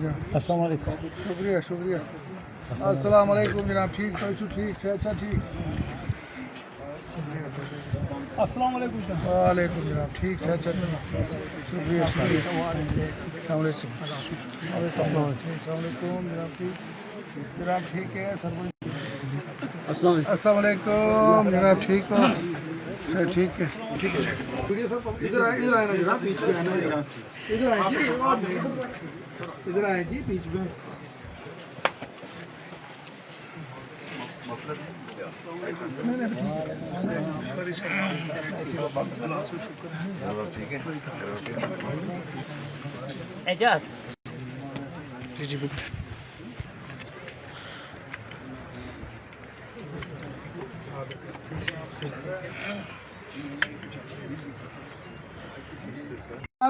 अस्सलाम वालेकुम। शुक्रिया शुक्रिया। अस्सलाम वालेकुम जनाब। ठीक ठीक है। अच्छा ठीक। अस्सलाम वालेकुम। वालेकुम जनाब। ठीक है। अच्छा शुक्रिया शुक्रिया। वालेकुम जनाब। ठीक जनाब। ठीक है सर। अस्सलाम वालेकुम जनाब। ठीक हो? ठीक है ठीक है। इधर आए ना जनाब, बीच में आना। इधर आए जी, इधर आए जी बीच में। ठीक है। एजाज जी जी बिल्कुल।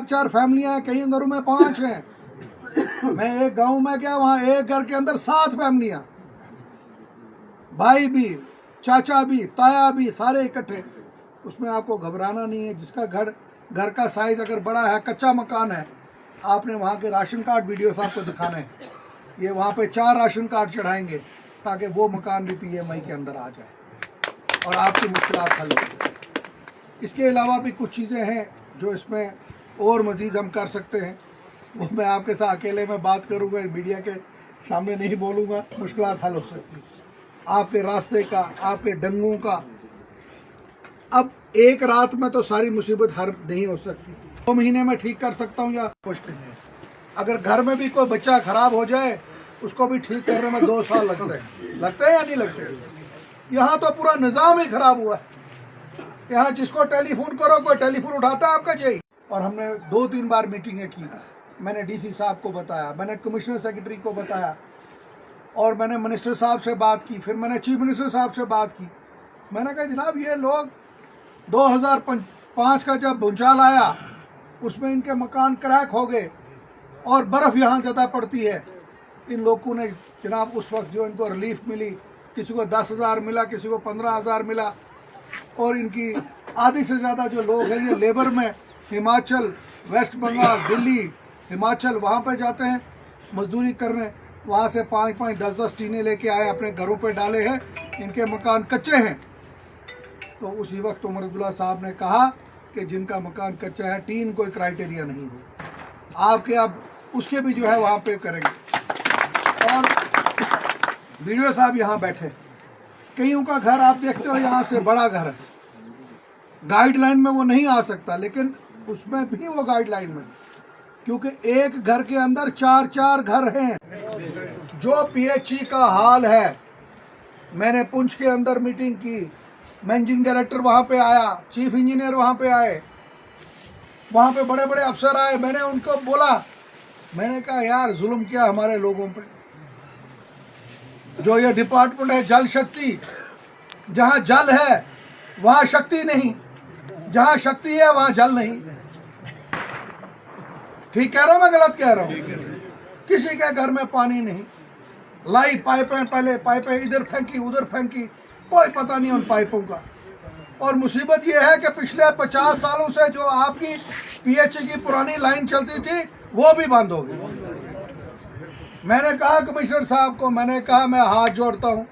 चार फैमिलियां, कई घरों में 5 हैं। मैं एक गांव में गया, वहां एक घर के अंदर 7 फैमिलियां, भाई भी, चाचा भी, ताया भी, सारे इकट्ठे। उसमें आपको घबराना नहीं है। जिसका घर का साइज अगर बड़ा है, कच्चा मकान है, आपने वहाँ के राशन कार्ड वीडियो साहब को दिखाने हैं। ये वहाँ पे 4 राशन कार्ड चढ़ाएंगे ताकि वो मकान भी PMI के अंदर आ जाए और आपकी मुश्किलात हल हो जाए। इसके अलावा भी कुछ चीज़ें हैं जो इसमें और मज़ीद हम कर सकते हैं। वो मैं आपके साथ अकेले में बात करूँगा, मीडिया के सामने नहीं बोलूँगा। मुश्किलात हल हो सकती है आपके रास्ते का, आपके डंगों का। अब एक रात में तो सारी मुसीबत हल नहीं हो सकती। 2 महीने में ठीक कर सकता हूँ या मुश्किल है। अगर घर में भी कोई बच्चा खराब हो जाए, उसको भी ठीक करने में 2 साल लगते हैं या नहीं लगते? यहाँ तो पूरा निज़ाम ही खराब हुआ है। यहाँ जिसको टेलीफोन करो, कोई टेलीफोन उठाता है आपका जय। और हमने 2-3 बार मीटिंगें की। मैंने DC साहब को बताया, मैंने कमिश्नर सेक्रेटरी को बताया, और मैंने मिनिस्टर साहब से बात की, फिर मैंने चीफ मिनिस्टर साहब से बात की। मैंने कहा जनाब, ये लोग 2005 का जब भूचाल आया, उसमें इनके मकान क्रैक हो गए और बर्फ़ यहाँ ज़्यादा पड़ती है। इन लोगों ने जनाब उस वक्त जो इनको रिलीफ मिली, किसी को 10,000 मिला, किसी को 15,000 मिला। और इनकी आधी से ज़्यादा जो लोग हैं ये लेबर में हिमाचल, वेस्ट बंगाल, दिल्ली, हिमाचल वहाँ पे जाते हैं मजदूरी करने। वहाँ से 5-5, 10-10 टीने लेके आए, अपने घरों पे डाले हैं। इनके मकान कच्चे हैं। तो उसी वक्त उमर अब्दुल्ला साहब ने कहा कि जिनका मकान कच्चा है, टीन कोई क्राइटेरिया नहीं हो आपके, अब उसके भी जो है वहाँ पे करेंगे। और वीडियो साहब यहाँ बैठे, कईयों का घर आप देखते हो यहाँ से बड़ा घर है, गाइडलाइन में वो नहीं आ सकता, लेकिन उसमें भी वो गाइडलाइन में, क्योंकि एक घर के अंदर 4-4 घर हैं। जो PHE का हाल है, मैंने पुंछ के अंदर मीटिंग की, मैनेजिंग डायरेक्टर वहाँ पे आया, चीफ इंजीनियर वहाँ पे आए, वहाँ पे बड़े बड़े अफसर आए। मैंने उनको बोला, मैंने कहा यार जुल्म क्या हमारे लोगों पे। जो ये डिपार्टमेंट है जल शक्ति, जहाँ जल है वहाँ शक्ति नहीं, जहाँ शक्ति है वहाँ जल नहीं। ठीक कह रहा हूँ मैं, गलत कह रहा हूँ? किसी के घर में पानी नहीं, लाई पाइपें, पहले पाइपें इधर फेंकी उधर फेंकी, कोई पता नहीं उन पाइपों का। और मुसीबत ये है कि पिछले 50 सालों से जो आपकी PHE की पुरानी लाइन चलती थी वो भी बंद हो गई। मैंने कहा कमिश्नर साहब को, मैंने कहा मैं हाथ जोड़ता हूँ,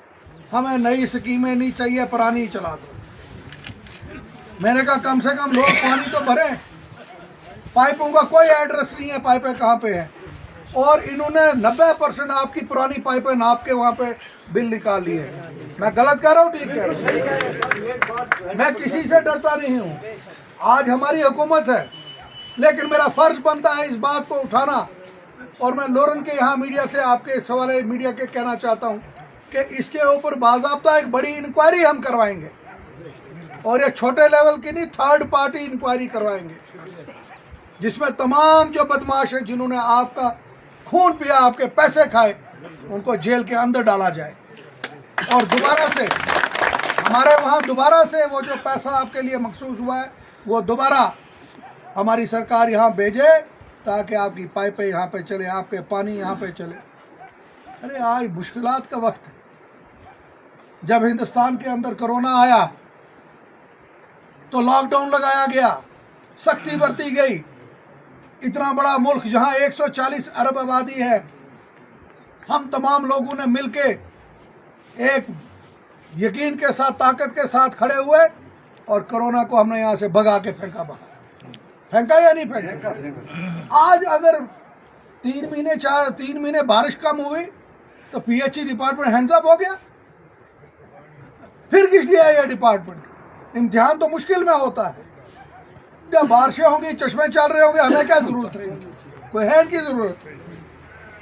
हमें नई स्कीमें नहीं चाहिए, पुरानी ही चला दो। मैंने कहा कम से कम लोग पानी तो भरें। पाइपों का कोई एड्रेस नहीं है, पाइपें कहाँ पे हैं। और इन्होंने 90% आपकी पुरानी पाइपें नाप के वहाँ पे बिल निकाल लिए हैं। मैं गलत कह रहा हूँ? ठीक कह रहा हूँ? मैं किसी से डरता नहीं हूँ। आज हमारी हुकूमत है, लेकिन मेरा फर्ज बनता है इस बात को उठाना। और मैं लोरन के यहाँ मीडिया से, आपके सवाल मीडिया के कहना चाहता हूँ कि इसके ऊपर बाज़ाब्ता एक बड़ी इंक्वायरी हम करवाएंगे, और ये छोटे लेवल की नहीं, 3rd पार्टी इंक्वायरी करवाएंगे, जिसमें तमाम जो बदमाश हैं, जिन्होंने आपका खून पिया, आपके पैसे खाए, उनको जेल के अंदर डाला जाए। और दोबारा से हमारे वहाँ दोबारा से वो जो पैसा आपके लिए मखसूस हुआ है, वो दोबारा हमारी सरकार यहाँ भेजे, ताकि आपकी पाइपें यहाँ पे चले, आपके पानी यहाँ पे चले। अरे आज मुश्किलात का वक्त है। जब हिंदुस्तान के अंदर कोरोना आया तो लॉकडाउन लगाया गया, सख्ती बरती गई, इतना बड़ा मुल्क जहां 140 अरब आबादी है, हम तमाम लोगों ने मिलके एक यकीन के साथ, ताकत के साथ खड़े हुए और कोरोना को हमने यहाँ से भगा के फेंका बाहर। फेंका या नहीं फेंका? आज अगर 3 महीने बारिश कम हुई तो पीएचई डिपार्टमेंट हैंड्स अप हो गया। फिर किस लिए है यह डिपार्टमेंट? इम्तिहान तो मुश्किल में होता है, जब बारिशें होंगी, चश्मे चल रहे होंगे, हमें क्या जरूरत है? कोई है इनकी जरूरत?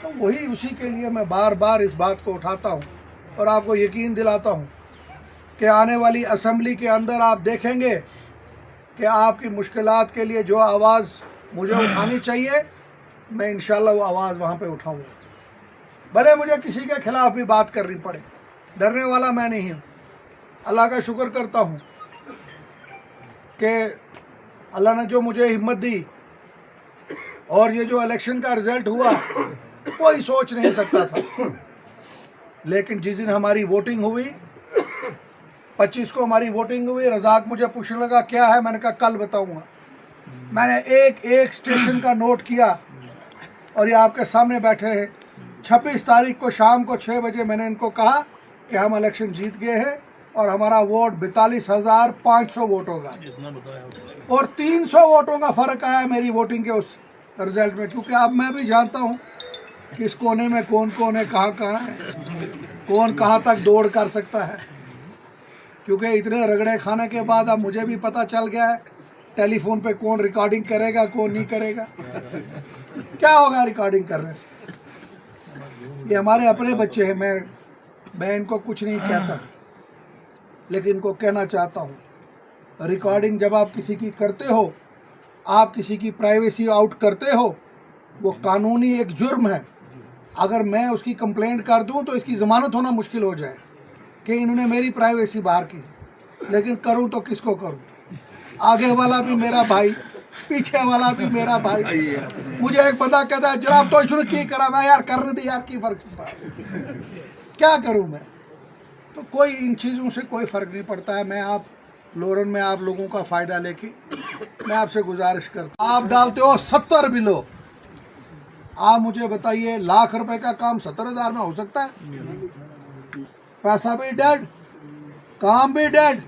तो वही उसी के लिए मैं बार बार इस बात को उठाता हूँ और आपको यकीन दिलाता हूँ कि आने वाली असेंबली के अंदर आप देखेंगे कि आपकी मुश्किलात के लिए जो आवाज़ मुझे उठानी चाहिए, मैं इंशाल्लाह वो आवाज़ वहाँ पे उठाऊँगा। भले मुझे किसी के खिलाफ भी बात करनी पड़े, डरने वाला मैं नहीं हूँ। अल्लाह का शुक्र करता हूँ कि अल्लाह ने जो मुझे हिम्मत दी, और ये जो इलेक्शन का रिज़ल्ट हुआ कोई सोच नहीं सकता था। लेकिन जिस दिन हमारी वोटिंग हुई, 25 को हमारी वोटिंग हुई, रज़ाक मुझे पूछने लगा क्या है, मैंने कहा कल बताऊंगा। मैंने एक एक स्टेशन का नोट किया और ये आपके सामने बैठे हैं। 26 तारीख को शाम को 6 बजे मैंने इनको कहा कि हम इलेक्शन जीत गए हैं और हमारा वोट 42,500 वोट होगा, और 300 वोटों का फ़र्क आया मेरी वोटिंग के उस रिज़ल्ट में। क्योंकि अब मैं भी जानता हूँ कि इस कोने में कौन कौन है, कहाँ कहाँ है, कौन कहाँ तक दौड़ कर सकता है। क्योंकि इतने रगड़े खाने के बाद अब मुझे भी पता चल गया है टेलीफोन पे कौन रिकॉर्डिंग करेगा, कौन नहीं करेगा। क्या होगा रिकॉर्डिंग करने से? ये हमारे अपने बच्चे हैं, मैं इनको कुछ नहीं कहता, लेकिन इनको कहना चाहता हूँ, रिकॉर्डिंग जब आप किसी की करते हो, आप किसी की प्राइवेसी आउट करते हो, वो कानूनी एक जुर्म है। अगर मैं उसकी कंप्लेंट कर दूं तो इसकी ज़मानत होना मुश्किल हो जाए कि इन्होंने मेरी प्राइवेसी बाहर की। लेकिन करूं तो किसको करूं? आगे वाला भी मेरा भाई, पीछे वाला भी मेरा भाई। मुझे एक बंदा कहता है जनाब तो शुरू की करा, मैं यार करने दे यार, की फ़र्क क्या करूं मैं? तो कोई इन चीज़ों से कोई फ़र्क नहीं पड़ता है। मैं आप लोरन में आप लोगों का फ़ायदा लेके मैं आपसे गुजारिश करता हूँ, आप डालते हो 70 बिलो, आप मुझे बताइए लाख रुपए का काम 70,000 में हो सकता है? पैसा भी डेड, काम भी डेड।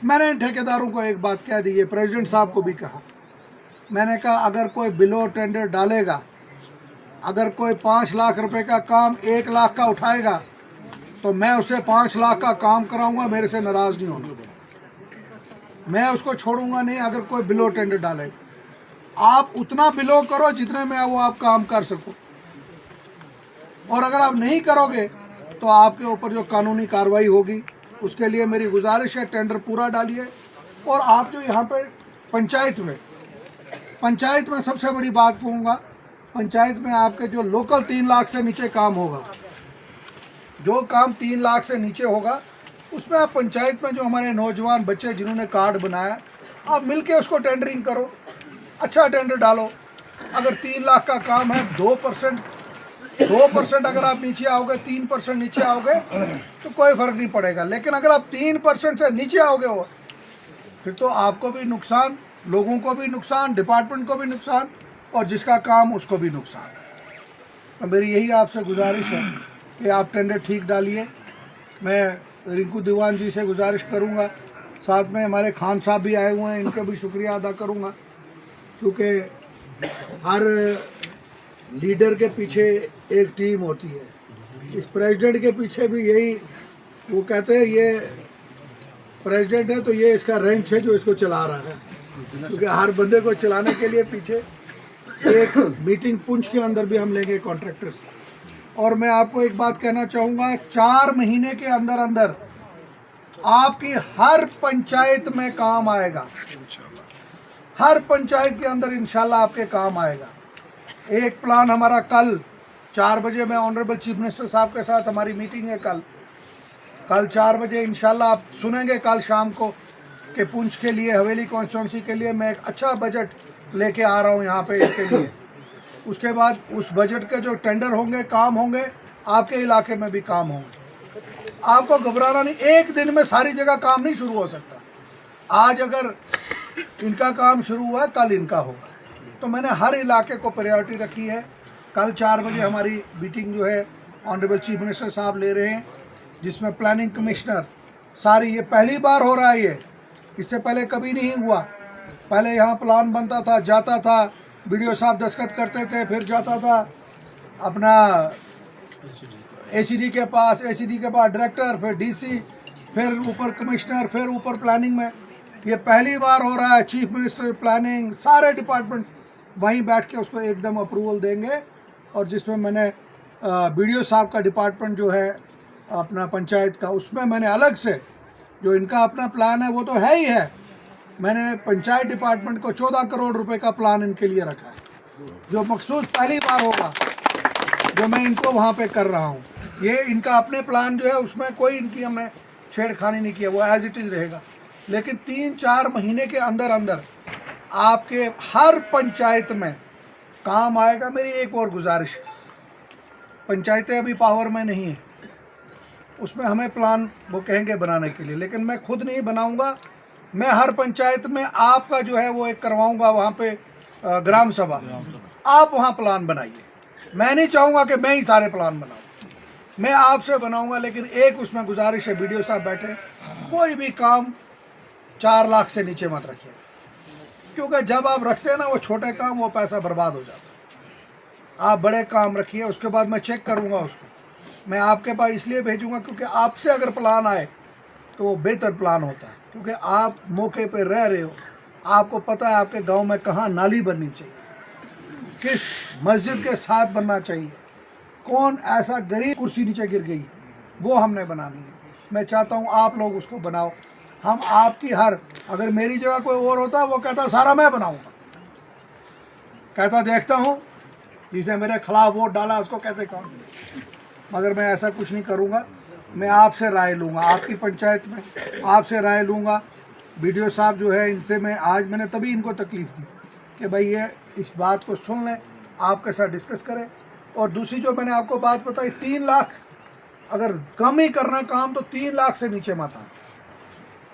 मैंने इन ठेकेदारों को एक बात कह दी है, प्रेसिडेंट साहब को भी कहा। मैंने कहा अगर कोई बिलो टेंडर डालेगा, अगर कोई 5 लाख रुपए का काम 1 लाख का उठाएगा, तो मैं उससे 5 लाख का काम कराऊंगा, मेरे से नाराज़ नहीं होना। मैं उसको छोड़ूंगा नहीं अगर कोई बिलो टेंडर डालेगा। आप उतना बिलो करो जितने में वो आप काम कर सको, और अगर आप नहीं करोगे तो आपके ऊपर जो कानूनी कार्रवाई होगी, उसके लिए मेरी गुजारिश है टेंडर पूरा डालिए। और आप जो यहाँ पे पंचायत में सबसे बड़ी बात कहूँगा, पंचायत में आपके जो लोकल 3 लाख से नीचे काम होगा, जो काम 3 लाख से नीचे होगा, उसमें आप पंचायत में जो हमारे नौजवान बच्चे जिन्होंने कार्ड बनाया, आप मिलके उसको टेंडरिंग करो, अच्छा टेंडर डालो। अगर 3 लाख का काम है, 2% अगर आप नीचे आओगे, 3% नीचे आओगे तो कोई फ़र्क नहीं पड़ेगा। लेकिन अगर आप 3% से नीचे आओगे हो, फिर तो आपको भी नुकसान, लोगों को भी नुकसान, डिपार्टमेंट को भी नुकसान, और जिसका काम उसको भी नुकसान। तो मेरी यही आपसे गुजारिश है कि आप टेंडर ठीक डालिए। मैं रिंकू दीवान जी से गुजारिश करूँगा, साथ में हमारे खान साहब भी आए हुए हैं, इनका भी शुक्रिया अदा करूँगा। क्योंकि हर लीडर के पीछे एक टीम होती है, इस प्रेसिडेंट के पीछे भी यही, वो कहते हैं ये प्रेसिडेंट है तो ये इसका रेंच है जो इसको चला रहा है। क्योंकि हर बंदे को चलाने के लिए पीछे एक मीटिंग पुंछ के अंदर भी हम लेंगे कॉन्ट्रैक्टर्स। और मैं आपको एक बात कहना चाहूँगा, 4 महीने के अंदर अंदर आपकी हर पंचायत में काम आएगा, हर पंचायत के अंदर इंशाल्लाह आपके काम आएगा। एक प्लान हमारा कल 4 बजे, मैं ऑनरेबल चीफ मिनिस्टर साहब के साथ हमारी मीटिंग है कल 4 बजे इंशाल्लाह आप सुनेंगे कल शाम को कि पुंछ के लिए, हवेली कॉन्स्टिट्यूंसी के लिए मैं एक अच्छा बजट लेके आ रहा हूँ यहाँ पे इसके लिए। उसके बाद उस बजट के जो टेंडर होंगे, काम होंगे, आपके इलाके में भी काम होंगे। आपको घबराना नहीं, एक दिन में सारी जगह काम नहीं शुरू हो सकता। आज अगर इनका काम शुरू हुआ है, कल इनका होगा। तो मैंने हर इलाके को प्रायोरिटी रखी है। कल 4 बजे हमारी मीटिंग जो है ऑनरेबल चीफ मिनिस्टर साहब ले रहे हैं, जिसमें प्लानिंग कमिश्नर सारी, ये पहली बार हो रहा है, ये इससे पहले कभी नहीं हुआ। पहले यहाँ प्लान बनता था, जाता था, वीडियो साहब दस्तखत करते थे, फिर जाता था अपना एसीडी के पास डायरेक्टर, फिर डीसी, फिर ऊपर कमिश्नर, फिर वीडियो प्लानिंग में। ये पहली बार हो रहा है, चीफ मिनिस्टर, प्लानिंग, सारे डिपार्टमेंट वहीं बैठ के उसको एकदम अप्रूवल देंगे। और जिसमें मैंने वीडियो साहब का डिपार्टमेंट जो है अपना पंचायत का, उसमें मैंने अलग से जो इनका अपना प्लान है वो तो है ही है, मैंने पंचायत डिपार्टमेंट को 14 करोड़ रुपए का प्लान इनके लिए रखा है, जो मखसूस पहली बार होगा जो मैं इनको वहाँ पे कर रहा हूँ। ये इनका अपने प्लान जो है उसमें कोई इनकी हमने छेड़खानी नहीं किया, वो एज इट इज़ रहेगा। लेकिन 3-4 महीने के अंदर अंदर आपके हर पंचायत में काम आएगा। मेरी एक और गुजारिश, पंचायतें अभी पावर में नहीं है, उसमें हमें प्लान वो कहेंगे बनाने के लिए, लेकिन मैं खुद नहीं बनाऊंगा। मैं हर पंचायत में आपका जो है वो एक करवाऊंगा, वहाँ पे ग्राम सभा, आप वहाँ प्लान बनाइए। मैं नहीं चाहूँगा कि मैं ही सारे प्लान बनाऊँ, मैं आपसे बनाऊंगा। लेकिन एक उसमें गुजारिश है, वीडियो साहब बैठे, कोई भी काम 4 लाख से नीचे मत रखिए, क्योंकि जब आप रखते हैं ना वो छोटे काम, वो पैसा बर्बाद हो जाता है। आप बड़े काम रखिए, उसके बाद मैं चेक करूंगा उसको। मैं आपके पास इसलिए भेजूंगा क्योंकि आपसे अगर प्लान आए तो वो बेहतर प्लान होता है, क्योंकि आप मौके पे रह रहे हो, आपको पता है आपके गांव में कहाँ नाली बननी चाहिए, किस मस्जिद के साथ बनना चाहिए, कौन ऐसा गरीब कुर्सी नीचे गिर गई, वो हमने बनानी है। मैं चाहता हूँ आप लोग उसको बनाओ। हम आपकी हर, अगर मेरी जगह कोई और होता वो कहता सारा मैं बनाऊंगा, कहता देखता हूँ जिसने मेरे खिलाफ वोट डाला उसको कैसे काम, मगर मैं ऐसा कुछ नहीं करूँगा। मैं आपसे राय लूँगा, आपकी पंचायत में आपसे राय लूँगा। वीडियो साहब जो है इनसे मैं आज मैंने तभी इनको तकलीफ़ दी कि भाई ये इस बात को सुन लें, आपके साथ डिस्कस करें। और दूसरी जो मैंने आपको बात बताई, 3 लाख अगर कम ही करना काम तो 3 लाख से नीचे मत आए,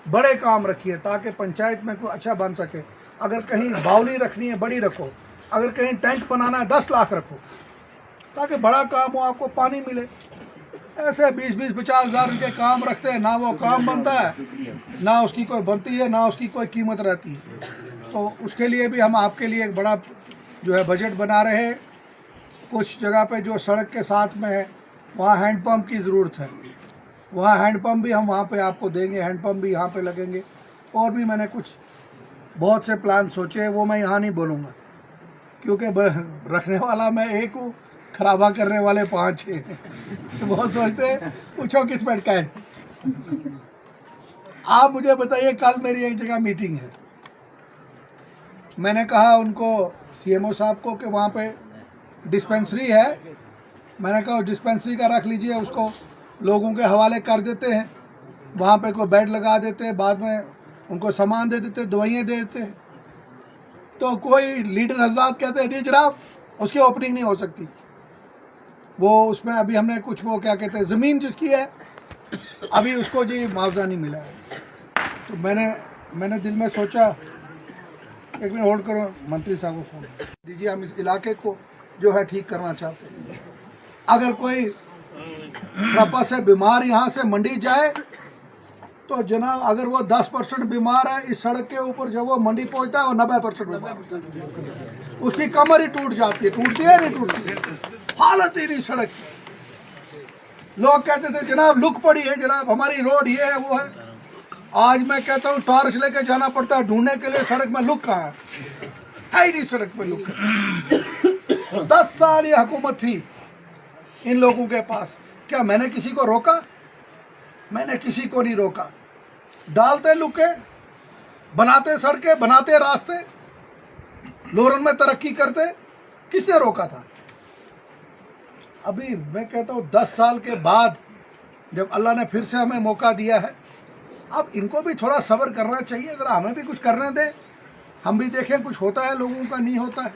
बड़े काम रखिए ताकि पंचायत में कोई अच्छा बन सके। अगर कहीं बावली रखनी है बड़ी रखो, अगर कहीं टैंक बनाना है 10 लाख रखो, ताकि बड़ा काम हो, आपको पानी मिले। ऐसे 20-50 हज़ार के काम रखते हैं, ना वो काम बनता है, ना उसकी कोई बनती है, ना उसकी कोई कीमत रहती है। तो उसके लिए भी हम आपके लिए एक बड़ा जो है बजट बना रहे हैं। कुछ जगह पे जो सड़क के साथ में है वहाँ हैंडपम्प की ज़रूरत है, वहाँ हैंडपम्प भी हम वहाँ पे आपको देंगे, हैंडपम्प भी यहाँ पे लगेंगे। और भी मैंने कुछ बहुत से प्लान सोचे हैं, वो मैं यहाँ नहीं बोलूँगा क्योंकि रखने वाला मैं एक हूँ, खराबा करने वाले 5 हैं। तो बहुत सोचते हैं पूछो किस पर कैन। आप मुझे बताइए, कल मेरी एक जगह मीटिंग है, मैंने कहा उनको सीएमओ साहब को कि वहाँ पे डिस्पेंसरी है, मैंने कहा डिस्पेंसरी का रख लीजिए, उसको लोगों के हवाले कर देते हैं, वहाँ पे कोई बेड लगा देते हैं, बाद में उनको सामान दे देते, दवाइयाँ दे देते हैं। तो कोई लीडर हजरात कहते हैं नहीं जनाब उसकी ओपनिंग नहीं हो सकती, वो उसमें अभी हमने कुछ वो क्या कहते हैं ज़मीन जिसकी है अभी उसको जी मुआवजा नहीं मिला है। तो मैंने दिल में सोचा, एक मिनट होल्ड करो, मंत्री साहब को फोन दीजिए, हम इस इलाके को जो है ठीक करना चाहते हैं। अगर कोई रपा से बीमार यहाँ से मंडी जाए तो जनाब अगर वो 10% बीमार है, इस सड़क के ऊपर जब वो मंडी पहुँचता है वो 90% बीमार, उसकी कमर ही टूट जाती है, टूटती है नहीं टूटती, हालत ही नहीं सड़क की। लोग कहते थे जनाब लुक पड़ी है, जनाब हमारी रोड ये है वो है। आज मैं कहता हूँ टॉर्च लेके जाना पड़ता है ढूंढने के लिए सड़क में लुक कहाँ है ही नहीं, सड़क पे लुक। 10 साल ये हुकूमत थी इन लोगों के पास, क्या मैंने किसी को रोका? मैंने किसी को नहीं रोका। डालते लुके, बनाते सड़कें, बनाते रास्ते, लोरन में तरक्की करते, किसने रोका था? अभी मैं कहता हूँ 10 साल के बाद जब अल्लाह ने फिर से हमें मौका दिया है, अब इनको भी थोड़ा सब्र करना चाहिए, ज़रा हमें भी कुछ करने दें, हम भी देखें कुछ होता है लोगों का नहीं होता है।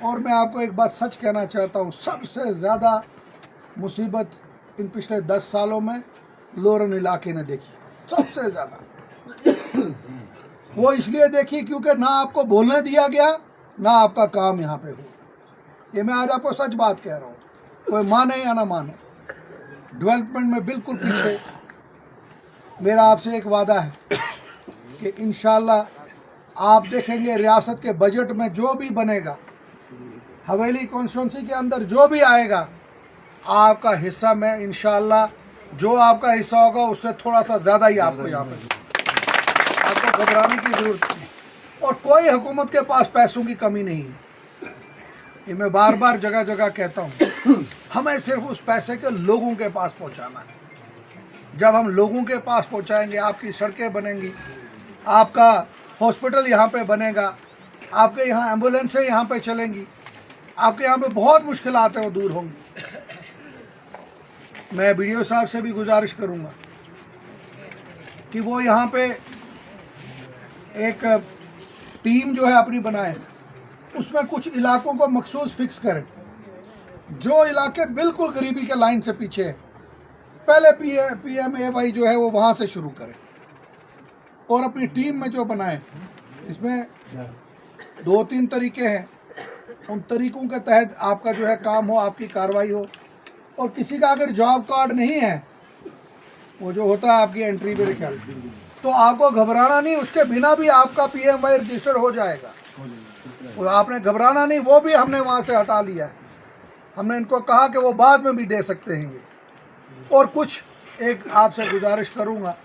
और मैं आपको एक बात सच कहना चाहता हूँ, सबसे ज़्यादा मुसीबत इन पिछले 10 सालों में लोरन इलाके ने देखी, सबसे ज़्यादा। वो इसलिए देखी क्योंकि ना आपको बोलने दिया गया ना आपका काम यहाँ पे हो। ये मैं आज आपको सच बात कह रहा हूँ, कोई माने या ना माने, डेवलपमेंट में बिल्कुल पीछे। मेरा आपसे एक वादा है कि इंशाल्लाह आप देखेंगे रियासत के बजट में जो भी बनेगा, हवेली कॉन्स्टिट्यूंसी के अंदर जो भी आएगा, आपका हिस्सा में इंशाल्लाह जो आपका हिस्सा होगा उससे थोड़ा सा ज़्यादा ही आपको यहाँ पर। आपको घबराने की ज़रूरत नहीं, और कोई हुकूमत के पास पैसों की कमी नहीं है। ये मैं बार बार जगह जगह कहता हूँ, हमें सिर्फ उस पैसे के लोगों के पास पहुँचाना है। जब हम लोगों के पास पहुँचाएंगे, आपकी सड़कें बनेंगी, आपका हॉस्पिटल यहाँ पे बनेगा, आपके यहाँ एम्बुलेंसें यहाँ पे चलेंगी, आपके यहाँ पे बहुत मुश्किलात हैं वो दूर होंगी। मैं बीडीओ साहब से भी गुजारिश करूँगा कि वो यहाँ पे एक टीम जो है अपनी बनाए, उसमें कुछ इलाकों को मखसूस फिक्स करें, जो इलाके बिल्कुल गरीबी के लाइन से पीछे है। पहले PMAY जो है वो वहाँ से शुरू करें, और अपनी टीम में जो बनाए, इसमें 2-3 तरीके हैं, उन तरीकों के तहत आपका जो है काम हो, आपकी कार्रवाई हो। और किसी का अगर जॉब कार्ड नहीं है, वो जो होता है आपकी एंट्री पे लिखा, तो आपको घबराना नहीं, उसके बिना भी आपका PMY रजिस्टर हो जाएगा। वो आपने घबराना नहीं, वो भी हमने वहाँ से हटा लिया है। हमने इनको कहा कि वो बाद में भी दे सकते हैं ये। और कुछ एक आपसे गुजारिश करूँगा,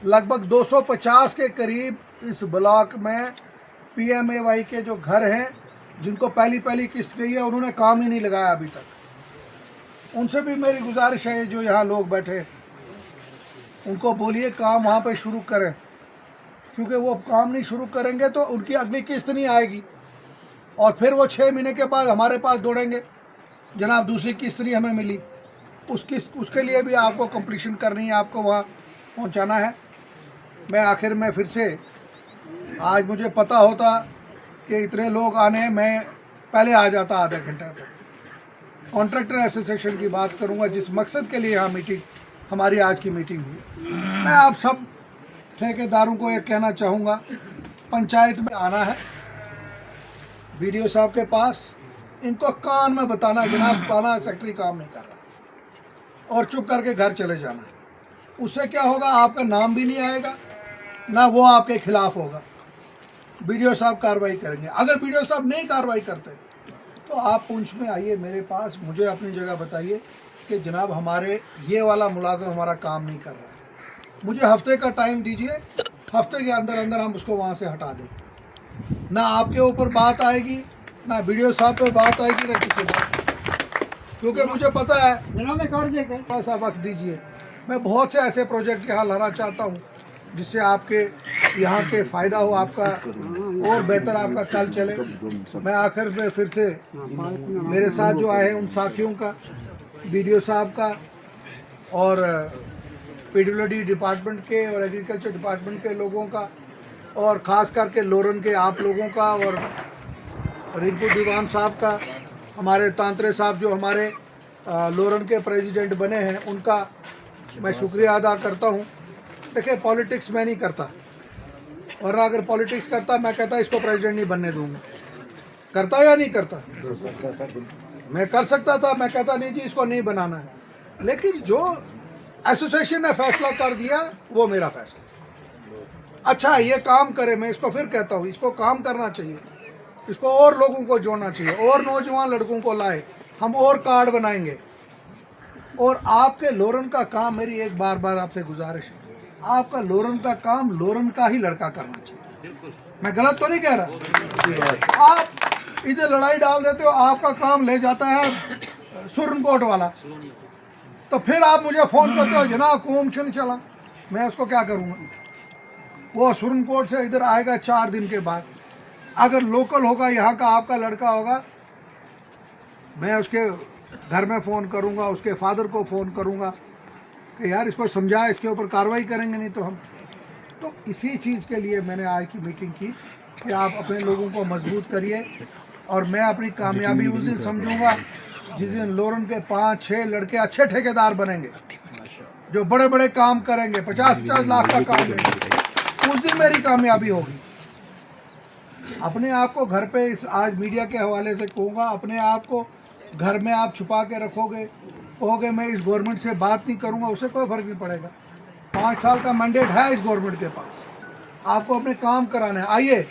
लगभग 250 के करीब इस ब्लॉक में PMAY के जो घर हैं, जिनको पहली किस्त गई है, उन्होंने काम ही नहीं लगाया अभी तक। उनसे भी मेरी गुजारिश है, जो यहाँ लोग बैठे, उनको बोलिए काम वहाँ पे शुरू करें, क्योंकि वो काम नहीं शुरू करेंगे तो उनकी अगली किस्त नहीं आएगी, और फिर वो 6 महीने के बाद हमारे पास दौड़ेंगे, जनाब दूसरी किस्त नहीं हमें मिली। उसके लिए भी आपको कंप्लीशन करनी है, आपको वहाँ पहुँचाना है। मैं आखिर में फिर से, आज मुझे पता होता कि इतने लोग आने हैं, मैं पहले आ जाता आधा घंटा तक। कॉन्ट्रैक्टर एसोसिएशन की बात करूंगा, जिस मकसद के लिए यहाँ मीटिंग, हमारी आज की मीटिंग हुई। मैं आप सब ठेकेदारों को ये कहना चाहूँगा, पंचायत में आना है, BDO साहब के पास, इनको कान में बताना जनाब थाना सेक्रेटरी काम नहीं कर रहा, और चुप करके घर चले जाना है। उससे क्या होगा, आपका नाम भी नहीं आएगा, ना वो आपके खिलाफ होगा। BDO साहब कार्रवाई करेंगे। अगर BDO साहब नहीं कार्रवाई करते तो आप पुंछ में आइए मेरे पास, मुझे अपनी जगह बताइए कि जनाब हमारे ये वाला मुलाजिम हमारा काम नहीं कर रहा है, मुझे हफ्ते का टाइम दीजिए, हफ्ते के अंदर अंदर हम उसको वहाँ से हटा दें। ना आपके ऊपर बात आएगी, ना BDO साहब पे बात आएगी, ना किसी बात, क्योंकि मुझे पता है। थोड़ा सा वक्त दीजिए, मैं बहुत से ऐसे प्रोजेक्ट यहाँ लाना चाहता हूँ जिससे आपके यहाँ के फ़ायदा हो, आपका और बेहतर आपका कल चले। मैं आखिर में फिर से मेरे साथ जो आए हैं उन साथियों का, BDO साहब का, और PWD डिपार्टमेंट के और एग्रीकल्चर डिपार्टमेंट के लोगों का, और ख़ास करके लोरन के आप लोगों का, और रिंकू दीवान साहब का, हमारे तांत्रे साहब जो हमारे लोरन के प्रेसिडेंट बने हैं, उनका मैं शुक्रिया अदा करता हूँ। देखिए, पॉलिटिक्स मैं नहीं करता, वरना अगर पॉलिटिक्स करता मैं कहता इसको प्रेसिडेंट नहीं बनने दूंगा। करता या नहीं करता? मैं कर सकता था, मैं कहता नहीं जी इसको नहीं बनाना है, लेकिन जो एसोसिएशन ने फैसला कर दिया वो मेरा फैसला। अच्छा ये काम करे, मैं इसको फिर कहता हूँ, इसको काम करना चाहिए, इसको और लोगों को जोड़ना चाहिए, और नौजवान लड़कों को लाए, हम और कार्ड बनाएंगे। और आपके लोरन का काम, मेरी एक बार आपसे गुजारिश है, आपका लोरन का काम लोरन का ही लड़का करना चाहिए। मैं गलत तो नहीं कह रहा। आप इधर लड़ाई डाल देते हो, आपका काम ले जाता है सुरनकोट वाला, तो फिर आप मुझे फ़ोन करते हो जनाब कौम छन चला, मैं उसको क्या करूँगा? वो सुरनकोट से इधर आएगा 4 दिन के बाद। अगर लोकल होगा, यहाँ का आपका लड़का होगा, मैं उसके घर में फ़ोन करूँगा, उसके फादर को फ़ोन करूँगा कि यार इसको समझा, इसके ऊपर कार्रवाई करेंगे नहीं तो हम। तो इसी चीज़ के लिए मैंने आज की मीटिंग की कि आप अपने लोगों को मजबूत करिए, और मैं अपनी कामयाबी उस दिन समझूंगा जिस दिन लोरन के 5-6 लड़के अच्छे ठेकेदार बनेंगे, जो बड़े बड़े काम करेंगे, 50-50 लाख का काम लेंगे, उस दिन मेरी कामयाबी होगी। अपने आप को घर पे आज मीडिया के हवाले से कहूँगा, अपने आप को घर में आप छुपा के रखोगे, कहोगे मैं इस गवर्नमेंट से बात नहीं करूँगा, उससे कोई फर्क नहीं पड़ेगा। 5 साल का मैंडेट है इस गवर्नमेंट के पास, आपको अपने काम कराने हैं। आइए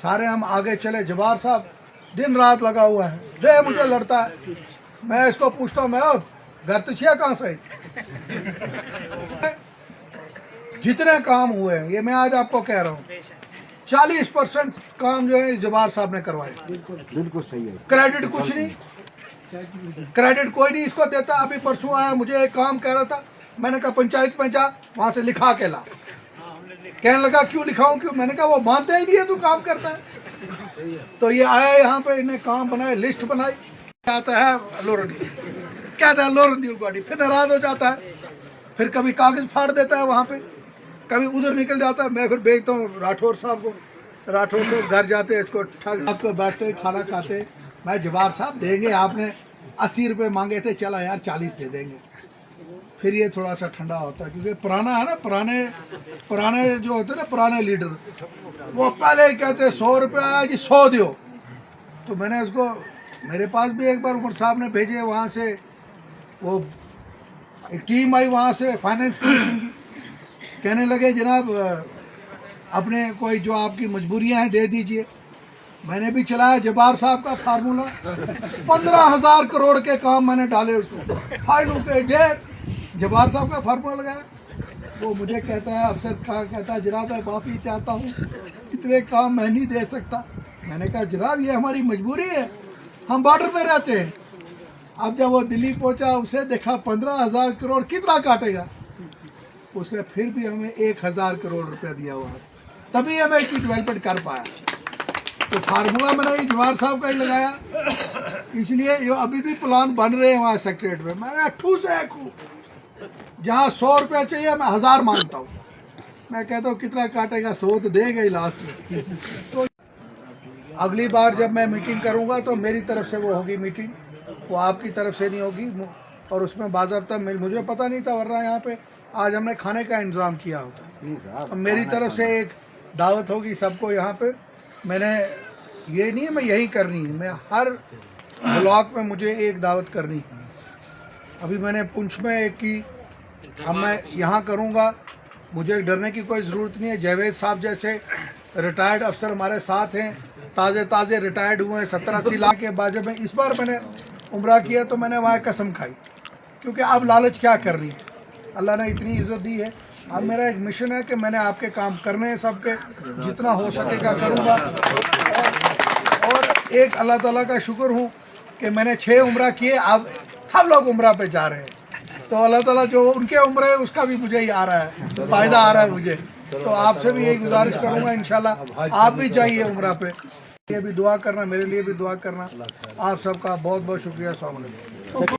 सारे हम आगे चले। जवार साहब दिन रात लगा हुआ है, दे मुझे लड़ता है, मैं इसको पूछता हूँ मैं घर तो छिया कहाँ से जितने काम हुए हैं, ये मैं आज आपको कह रहा हूँ 40% काम जो है जवार साहब ने करवाए। बिल्कुल सही है। क्रेडिट कुछ नहीं, क्रेडिट कोई नहीं इसको देता। अभी परसों आया, मुझे एक काम कह रहा था, मैंने कहा पंचायत में जा, वहां से लिखा के ला। कहने लगा क्यों लिखाऊं क्यों, मैंने कहा वो मानते ही नहीं है तू काम करता है। तो ये आया यहाँ पे, इन्हें काम बनाए, लिस्ट बनाई, आता है लोरन कहता है लोरन दी गाड़ी, फिर नाराज हो जाता है, फिर कभी कागज फाड़ देता है वहाँ पे, कभी उधर निकल जाता है। मैं फिर भेजता हूँ राठौर साहब को, राठौर साहब घर जाते हैं, इसको ठग को बैठते खाना खाते, मैं जवार साहब देंगे, आपने 80 रुपये मांगे थे, चला यार 40 दे देंगे। फिर ये थोड़ा सा ठंडा होता है, क्योंकि पुराना है ना, पुराने जो होते हैं ना पुराने लीडर, वो पहले ही कहते 100 रुपये आया जी 100 दो। तो मैंने उसको, मेरे पास भी एक बार उमर साहब ने भेजे वहाँ से, वो एक टीम आई वहाँ से फाइनेंस कमीशन की, कहने लगे जनाब अपने कोई जो आपकी मजबूरियाँ हैं दे दीजिए। मैंने भी चलाया जवार साहब का फार्मूला, 15,000 करोड़ के काम मैंने डाले उसको, फाइलों पे ढेर, जवार साहब का फार्मूला लगाया। वो मुझे कहता है अफसर कहता है जनाब मैं माफ़ी चाहता हूँ, इतने काम मैं नहीं दे सकता। मैंने कहा जनाब ये हमारी मजबूरी है, हम बॉर्डर पे रहते हैं। अब जब वो दिल्ली पहुंचा, उसे देखा 15,000 करोड़ कितना काटेगा, उसने फिर भी हमें 1,000 करोड़ रुपया दिया वहाँ से, तभी हमें इसकी डेवलपमेंट कर पाया। तो फार्मूला मैंने जवार साहब का ही लगाया, इसलिए ये अभी भी प्लान बन रहे हैं वहाँ सेक्रेटरीट में। मैं ठू से एक हूँ, जहाँ 100 रुपया चाहिए मैं 1000 मांगता हूँ। मैं कहता हूँ कितना काटेगा, 100 तो देगा ही लास्ट में। तो अगली बार जब मैं मीटिंग करूँगा तो मेरी तरफ से वो होगी मीटिंग, वो आपकी तरफ से नहीं होगी, और उसमें बाज़ाब्ता मुझे पता नहीं था, वरना यहाँ पे आज हमने खाने का इंतज़ाम किया होता। तो मेरी तरफ से एक दावत होगी सबको यहाँ पे। मैंने ये नहीं है मैं यही करनी है, मैं हर ब्लॉक में मुझे एक दावत करनी है। अभी मैंने पुंछ में एक की, अब मैं यहाँ करूँगा, मुझे डरने की कोई ज़रूरत नहीं है। जावेद साहब जैसे रिटायर्ड अफसर हमारे साथ हैं, ताज़े रिटायर्ड हुए हैं 70-80 लाख के बाद। जब मैं इस बार मैंने उम्रा किया तो मैंने वहाँ कसम खाई, क्योंकि अब लालच क्या करनी है, अल्लाह ने इतनी इज़्ज़त दी है। अब मेरा एक मिशन है कि मैंने आपके काम करने हैं, सबके जितना हो सकेगा करूँगा। और एक अल्लाह ताला का शुक्र हूँ कि मैंने 6 उम्रा किए, अब सब लोग उम्रा पे जा रहे हैं। तो अल्लाह ताला जो उनके उम्र है उसका भी मुझे ही आ रहा है, फ़ायदा आ रहा है मुझे। तो आपसे भी यही गुजारिश करूँगा, इंशाल्लाह आप भी जाइए उम्रा पे, ये भी दुआ करना, मेरे लिए भी दुआ करना। आप सबका बहुत बहुत शुक्रिया। अस्सलाम वालेकुम।